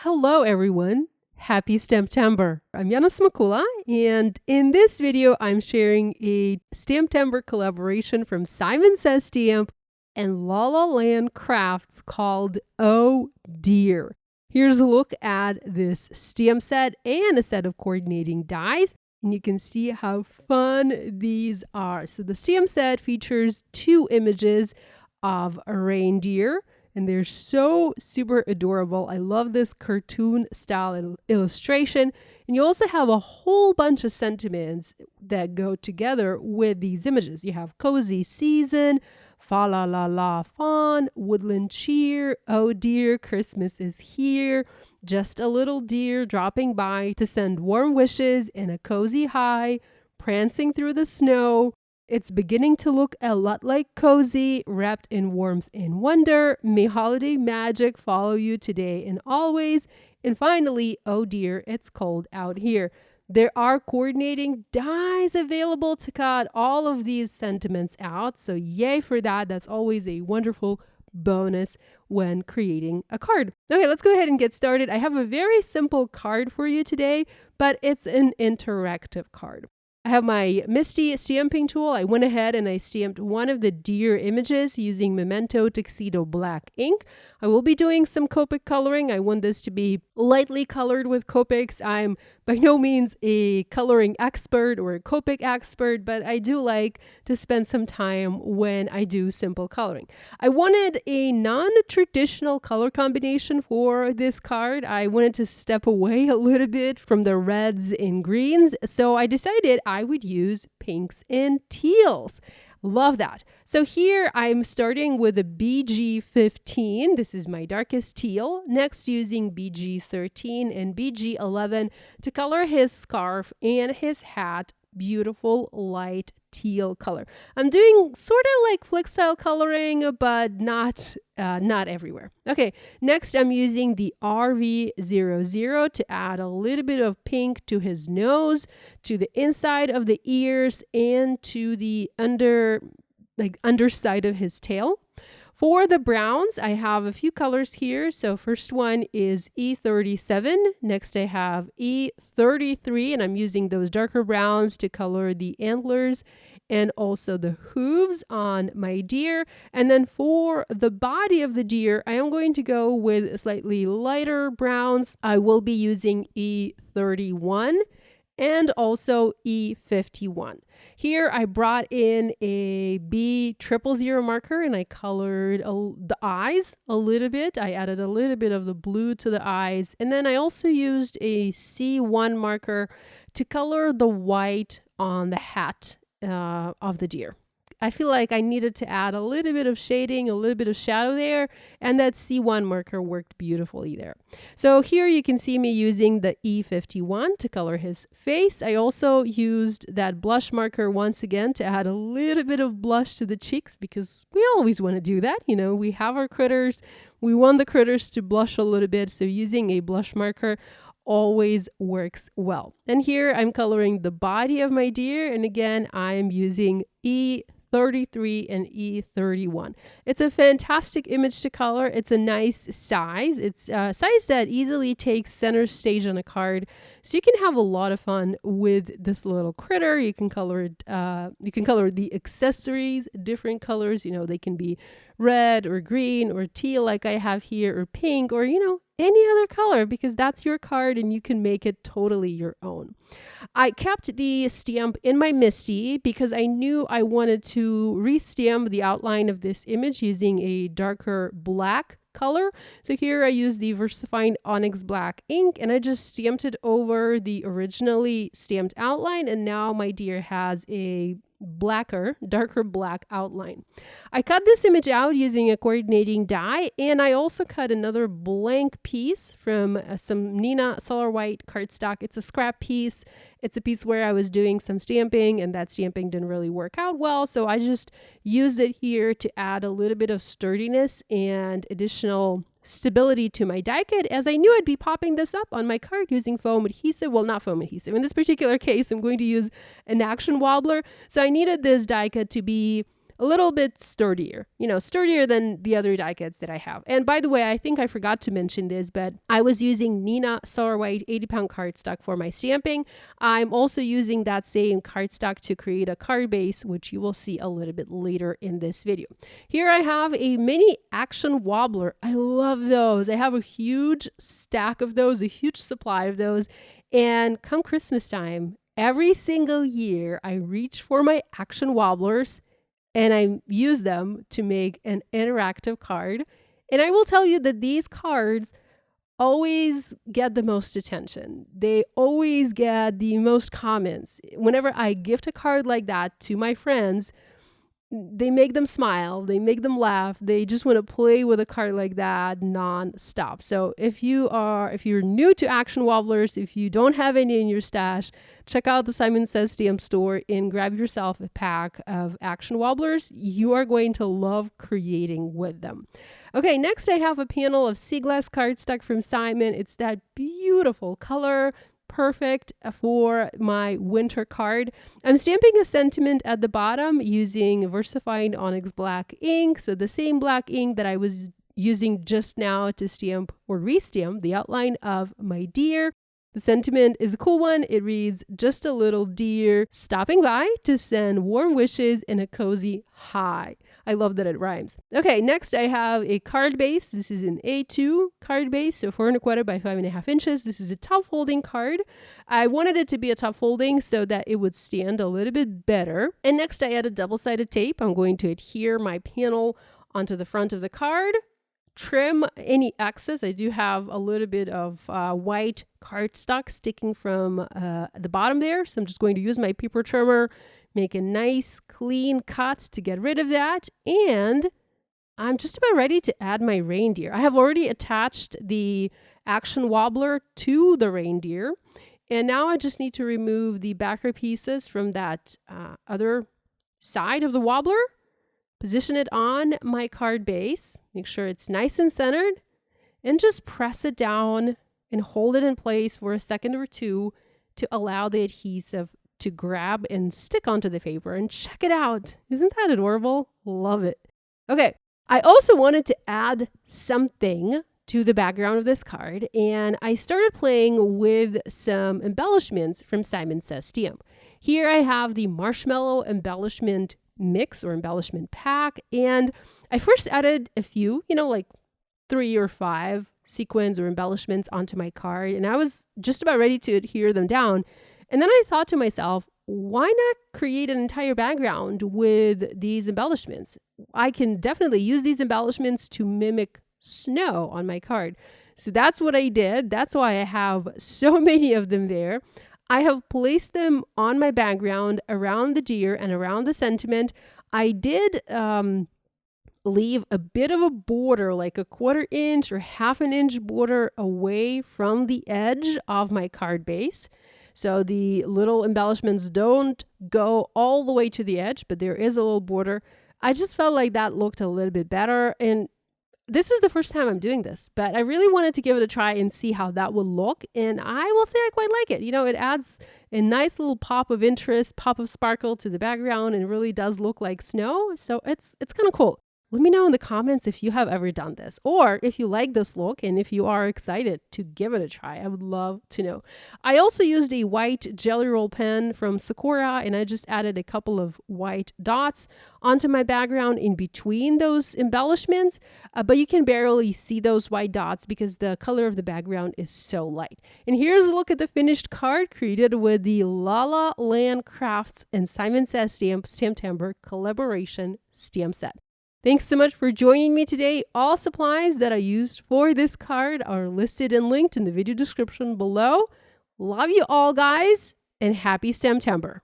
Hello everyone, happy STAMPtember. I'm Yana Smakula, and in this video I'm sharing a STAMPtember collaboration from Simon Says Stamp and La La Land Crafts called Oh Dear. Here's a look at this stamp set and a set of coordinating dies, and you can see how fun these are. So the stamp set features two images of a reindeer, and they're so super adorable. I love this cartoon style illustration. And you also have a whole bunch of sentiments that go together with these images. You have cozy season, fa la la la fawn, woodland cheer, oh dear, Christmas is here, just a little deer dropping by to send warm wishes in a cozy high, prancing through the snow. It's beginning to look a lot like cozy, wrapped in warmth and wonder. May holiday magic follow you today and always. And finally, oh dear, it's cold out here. There are coordinating dies available to cut all of these sentiments out. So yay for that. That's always a wonderful bonus when creating a card. Okay, let's go ahead and get started. I have a very simple card for you today, but it's an interactive card. I have my Misty stamping tool. I went ahead and I stamped one of the deer images using Memento Tuxedo Black ink. I will be doing some Copic coloring. I want this to be lightly colored with Copics. I'm by no means a coloring expert or a Copic expert, but I do like to spend some time when I do simple coloring. I wanted a non-traditional color combination for this card. I wanted to step away a little bit from the reds and greens, so I decided I would use pinks and teals. Love that. So here I'm starting with a BG15. This is my darkest teal. Next, using BG13 and BG11 to color his scarf and his hat beautiful light teal color. I'm doing sort of like flick style coloring, but not everywhere. Okay, next I'm using the RV00 to add a little bit of pink to his nose, to the inside of the ears, and to the underside of his tail. For the browns, I have a few colors here. So first one is E37. Next I have E33, and I'm using those darker browns to color the antlers and also the hooves on my deer. And then for the body of the deer, I am going to go with slightly lighter browns. I will be using E31 and also E51. Here I brought in a B000 marker and I colored the eyes a little bit. I added a little bit of the blue to the eyes. And then I also used a C1 marker to color the white on the hat of the deer. I feel like I needed to add a little bit of shading, a little bit of shadow there, and that C1 marker worked beautifully there. So here you can see me using the E51 to color his face. I also used that blush marker once again to add a little bit of blush to the cheeks because we always want to do that. You know, we have our critters, we want the critters to blush a little bit, so using a blush marker always works well. And here I'm coloring the body of my deer, and again I'm using E33 and E31. It's a fantastic image to color. It's a nice size. It's a size that easily takes center stage on a card, so you can have a lot of fun with this little critter. You can color it. You can color the accessories different colors. You know, they can be red or green or teal like I have here, or pink, or any other color, because that's your card and you can make it totally your own. I kept the stamp in my Misty because I knew I wanted to restamp the outline of this image using a darker black color. So here I used the VersaFine Onyx Black ink and I just stamped it over the originally stamped outline, and now my deer has a darker black outline. I cut this image out using a coordinating die, and I also cut another blank piece from some Nina Solar White cardstock. It's a scrap piece. It's a piece where I was doing some stamping and that stamping didn't really work out well, so I just used it here to add a little bit of sturdiness and additional stability to my die kit, as I knew I'd be popping this up on my card using foam adhesive. Well, not foam adhesive. In this particular case, I'm going to use an action wobbler. So I needed this die cut to be a little bit sturdier, sturdier than the other die cuts that I have. And by the way, I think I forgot to mention this, but I was using Nina Sour White 80-pound cardstock for my stamping. I'm also using that same cardstock to create a card base, which you will see a little bit later in this video. Here I have a mini action wobbler. I love those. I have a huge stack of those, a huge supply of those. And come Christmas time, every single year, I reach for my action wobblers and I use them to make an interactive card. And I will tell you that these cards always get the most attention. They always get the most comments. Whenever I gift a card like that to my friends, they make them smile, they make them laugh, they just want to play with a card like that non-stop. So if you're new to action wobblers, if you don't have any in your stash, check out the Simon Says Stamp store and grab yourself a pack of action wobblers. You are going to love creating with them. Okay, next I have a panel of sea glass cardstock from Simon. It's that beautiful color, perfect for my winter card. I'm stamping a sentiment at the bottom using VersaFine Onyx black ink. So the same black ink that I was using just now to stamp or restamp the outline of my deer. The sentiment is a cool one. It reads, "Just a little deer stopping by to send warm wishes and a cozy hi." I love that it rhymes. Okay, next I have a card base. This is an A2 card base, so 4¼ by 5½ inches. This is a top folding card. I wanted it to be a top folding so that it would stand a little bit better. And next I added double-sided tape. I'm going to adhere my panel onto the front of the card. Trim any excess. I do have a little bit of white cardstock sticking from the bottom there, so I'm just going to use my paper trimmer, make a nice clean cut to get rid of that, and I'm just about ready to add my reindeer. I have already attached the action wobbler to the reindeer, and now I just need to remove the backer pieces from that other side of the wobbler. Position it on my card base, make sure it's nice and centered, and just press it down and hold it in place for a second or two to allow the adhesive to grab and stick onto the paper. And check it out. Isn't that adorable? Love it. Okay, I also wanted to add something to the background of this card, and I started playing with some embellishments from Simon Says Stamp. Here I have the marshmallow embellishment mix or embellishment pack, and I first added a few, like 3 or 5 sequins or embellishments onto my card, and I was just about ready to adhere them down. And then I thought to myself, why not create an entire background with these embellishments? I can definitely use these embellishments to mimic snow on my card. So that's what I did. That's why I have so many of them there. I have placed them on my background around the deer and around the sentiment. I did leave a bit of a border, like a 1/4 inch or 1/2 inch border away from the edge of my card base. So the little embellishments don't go all the way to the edge, but there is a little border. I just felt like that looked a little bit better. And this is the first time I'm doing this, but I really wanted to give it a try and see how that would look. And I will say I quite like it. It adds a nice little pop of interest, pop of sparkle to the background, and really does look like snow. So it's kind of cool. Let me know in the comments if you have ever done this, or if you like this look and if you are excited to give it a try. I would love to know. I also used a white jelly roll pen from Smakula, and I just added a couple of white dots onto my background in between those embellishments, but you can barely see those white dots because the color of the background is so light. And here's a look at the finished card created with the Lala Land Crafts and Simon Says Stamp STAMPtember collaboration stamp set. Thanks so much for joining me today. All supplies that I used for this card are listed and linked in the video description below. Love you all, guys, and happy STAMPtember.